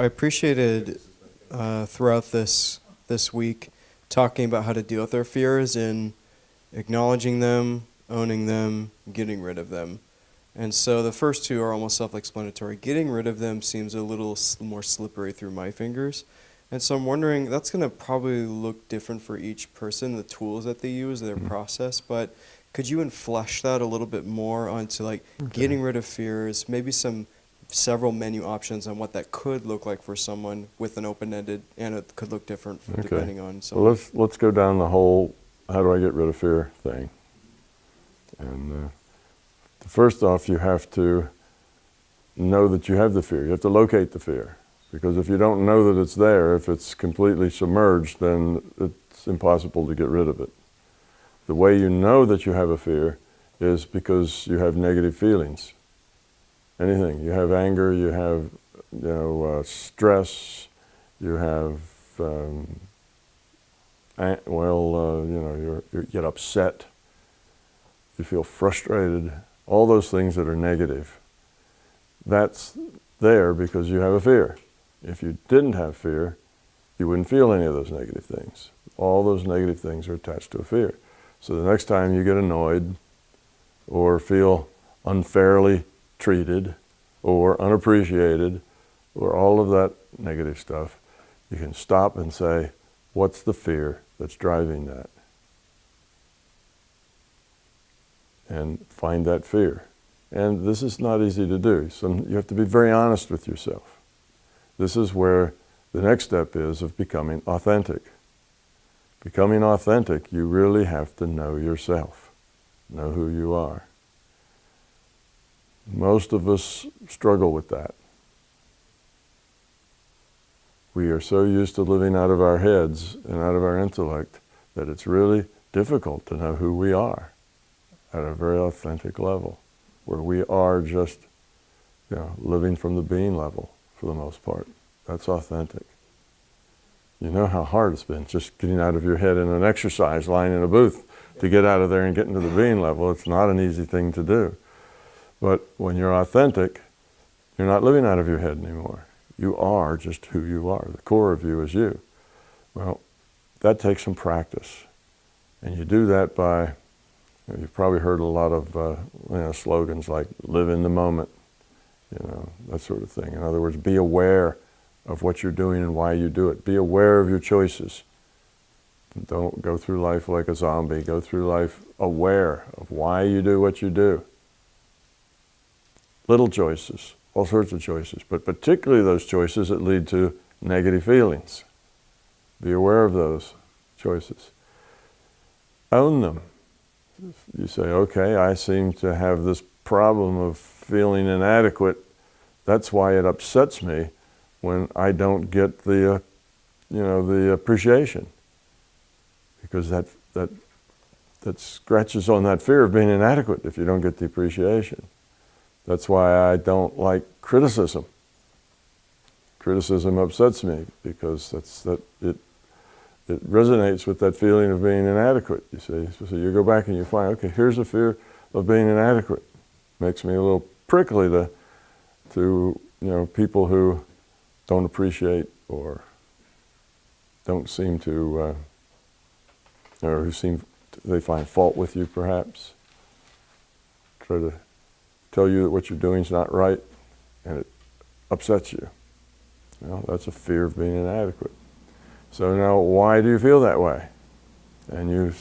I appreciated throughout this week talking about how to deal with our fears and acknowledging them, owning them, getting rid of them. And so the first two are almost self-explanatory. Getting rid of them seems a little more slippery through my fingers. And so I'm wondering, that's going to probably look different for each person, the tools that they use, their process, but could you flesh that a little bit more onto like getting rid of fears, maybe several menu options on what that could look like for someone with an open-ended, and it could look different depending on someone. Well, let's go down the whole how do I get rid of fear thing. And first off, you have to know that you have the fear. You have to locate the fear. Because if you don't know that it's there, if it's completely submerged, then it's impossible to get rid of it. The way you know that you have a fear is because you have negative feelings. Anything. You have anger, you have stress, you have, you get upset, you feel frustrated, all those things that are negative. That's there because you have a fear. If you didn't have fear, you wouldn't feel any of those negative things. All those negative things are attached to a fear. So the next time you get annoyed or feel unfairly treated or unappreciated or all of that negative stuff, you can stop and say, what's the fear that's driving that? And find that fear. And this is not easy to do. You have to be very honest with yourself. This is where the next step is of becoming authentic. Becoming authentic, you really have to know yourself, know who you are. Most of us struggle with that. We are so used to living out of our heads and out of our intellect that it's really difficult to know who we are at a very authentic level, where we are just living from the being level for the most part. That's authentic. You know how hard it's been just getting out of your head in an exercise, lying in a booth, to get out of there and get into the being level. It's not an easy thing to do. But when you're authentic, you're not living out of your head anymore. You are just who you are. The core of you is you. Well, that takes some practice. And you do that by, you've probably heard a lot of slogans like live in the moment, that sort of thing. In other words, be aware of what you're doing and why you do it. Be aware of your choices. Don't go through life like a zombie. Go through life aware of why you do what you do. Little choices, all sorts of choices, but particularly those choices that lead to negative feelings. Be aware of those choices. Own them. You say, okay, I seem to have this problem of feeling inadequate. That's why it upsets me when I don't get the appreciation, because that scratches on that fear of being inadequate if you don't get the appreciation. That's why I don't like criticism. Criticism upsets me because it resonates with that feeling of being inadequate. You see, so you go back and you find, okay, here's a fear of being inadequate. Makes me a little prickly to people who don't appreciate or don't seem to, or they find fault with you perhaps. Try to tell you that what you're doing is not right, and it upsets you. That's a fear of being inadequate. So now, why do you feel that way? And you,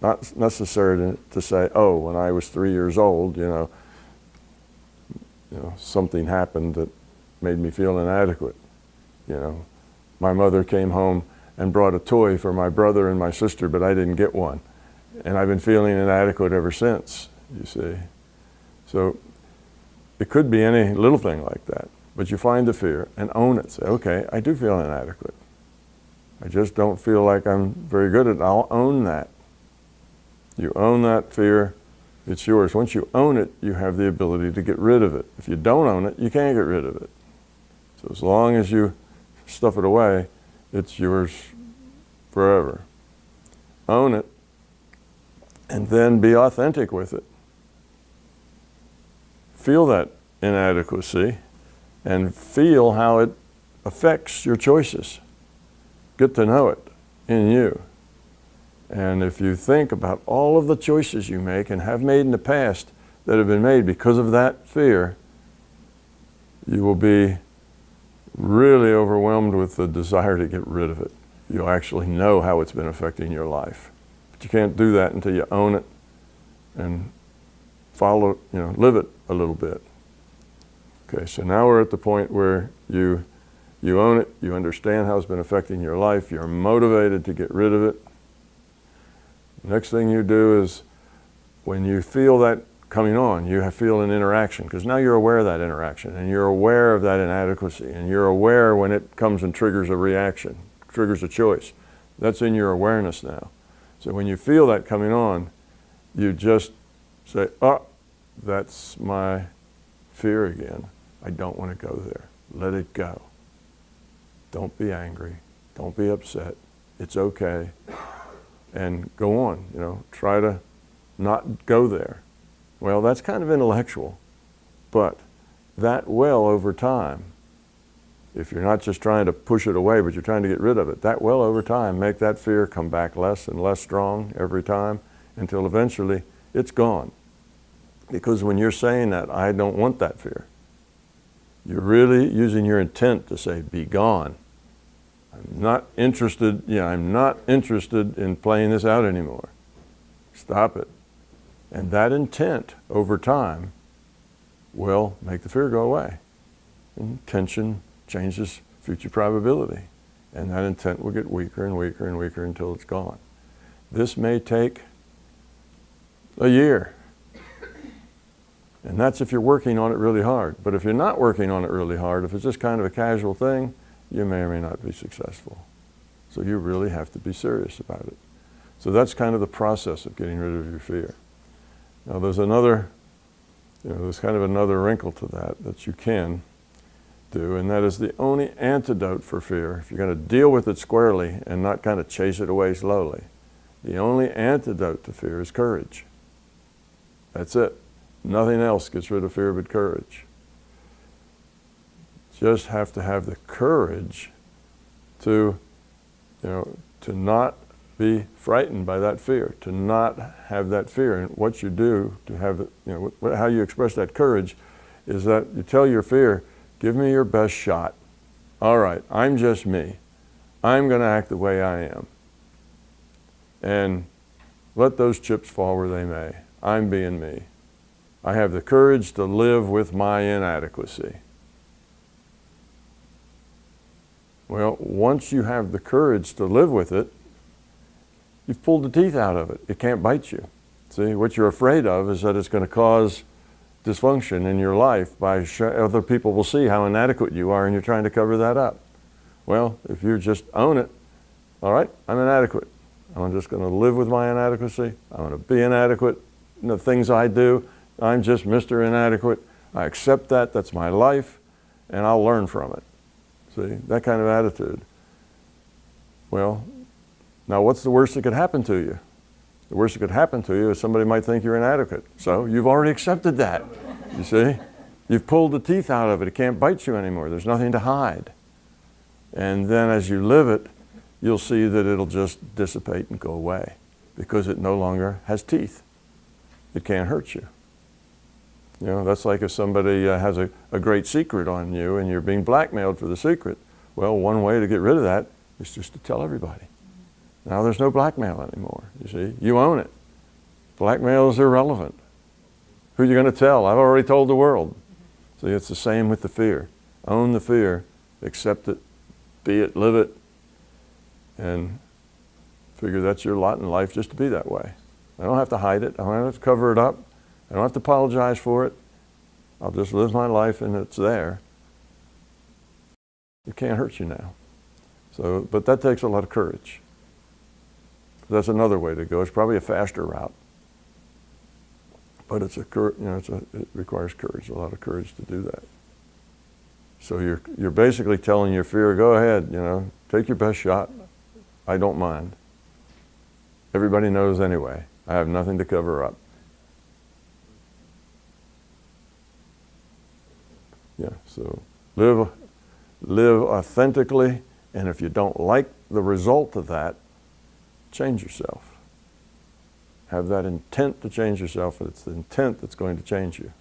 not necessary to say, oh, when I was 3 years old, something happened that made me feel inadequate. My mother came home and brought a toy for my brother and my sister, but I didn't get one. And I've been feeling inadequate ever since, you see. So it could be any little thing like that, but you find the fear and own it. Say, okay, I do feel inadequate. I just don't feel like I'm very good at it. I'll own that. You own that fear, it's yours. Once you own it, you have the ability to get rid of it. If you don't own it, you can't get rid of it. So as long as you stuff it away, it's yours forever. Own it, and then be authentic with it. Feel that inadequacy, and feel how it affects your choices. Get to know it in you. And if you think about all of the choices you make and have made in the past that have been made because of that fear, you will be really overwhelmed with the desire to get rid of it. You'll actually know how it's been affecting your life. But you can't do that until you own it and live it a little bit. Okay, so now we're at the point where you own it, you understand how it's been affecting your life, you're motivated to get rid of it. The next thing you do is, when you feel that coming on, you feel an interaction, because now you're aware of that interaction, and you're aware of that inadequacy, and you're aware when it comes and triggers a reaction, triggers a choice. That's in your awareness now. So when you feel that coming on, you just say, oh, that's my fear again. I don't want to go there. Let it go. Don't be angry. Don't be upset. It's okay. And go on, try to not go there. Well, that's kind of intellectual, but that will over time, if you're not just trying to push it away, but you're trying to get rid of it, that will over time make that fear come back less and less strong every time until eventually it's gone. Because when you're saying that, I don't want that fear, you're really using your intent to say, be gone. I'm not interested in playing this out anymore. Stop it. And that intent over time will make the fear go away. And tension changes future probability. And that intent will get weaker and weaker and weaker until it's gone. This may take a year. And that's if you're working on it really hard. But if you're not working on it really hard, if it's just kind of a casual thing, you may or may not be successful. So you really have to be serious about it. So that's kind of the process of getting rid of your fear. Now there's kind of another wrinkle to that you can do, and that is the only antidote for fear, if you're going to deal with it squarely and not kind of chase it away slowly, the only antidote to fear is courage. That's it. Nothing else gets rid of fear but courage. Just have to have the courage to not be frightened by that fear, to not have that fear. And what you do to have it, how you express that courage is that you tell your fear, give me your best shot. All right, I'm just me. I'm going to act the way I am. And let those chips fall where they may. I'm being me. I have the courage to live with my inadequacy. Well, once you have the courage to live with it, you've pulled the teeth out of it. It can't bite you. See, what you're afraid of is that it's going to cause dysfunction in your life by other people will see how inadequate you are and you're trying to cover that up. Well, if you just own it, all right, I'm inadequate. I'm just going to live with my inadequacy. I'm going to be inadequate in the things I do. I'm just Mr. Inadequate. I accept that. That's my life, and I'll learn from it. See, that kind of attitude. Well, now what's the worst that could happen to you? The worst that could happen to you is somebody might think you're inadequate. So you've already accepted that, you see? You've pulled the teeth out of it. It can't bite you anymore. There's nothing to hide. And then as you live it, you'll see that it'll just dissipate and go away because it no longer has teeth. It can't hurt you. That's like if somebody has a great secret on you and you're being blackmailed for the secret. Well, one way to get rid of that is just to tell everybody. Now there's no blackmail anymore, you see. You own it. Blackmail is irrelevant. Who are you going to tell? I've already told the world. See, it's the same with the fear. Own the fear, accept it, be it, live it, and figure that's your lot in life just to be that way. I don't have to hide it. I don't have to cover it up. I don't have to apologize for it. I'll just live my life and it's there. It can't hurt you now. So, but that takes a lot of courage. That's another way to go. It's probably a faster route. But it requires courage, a lot of courage to do that. So you're basically telling your fear, go ahead, take your best shot. I don't mind. Everybody knows anyway. I have nothing to cover up. Yeah, so live live authentically, and if you don't like the result of that, change yourself. Have that intent to change yourself, and it's the intent that's going to change you.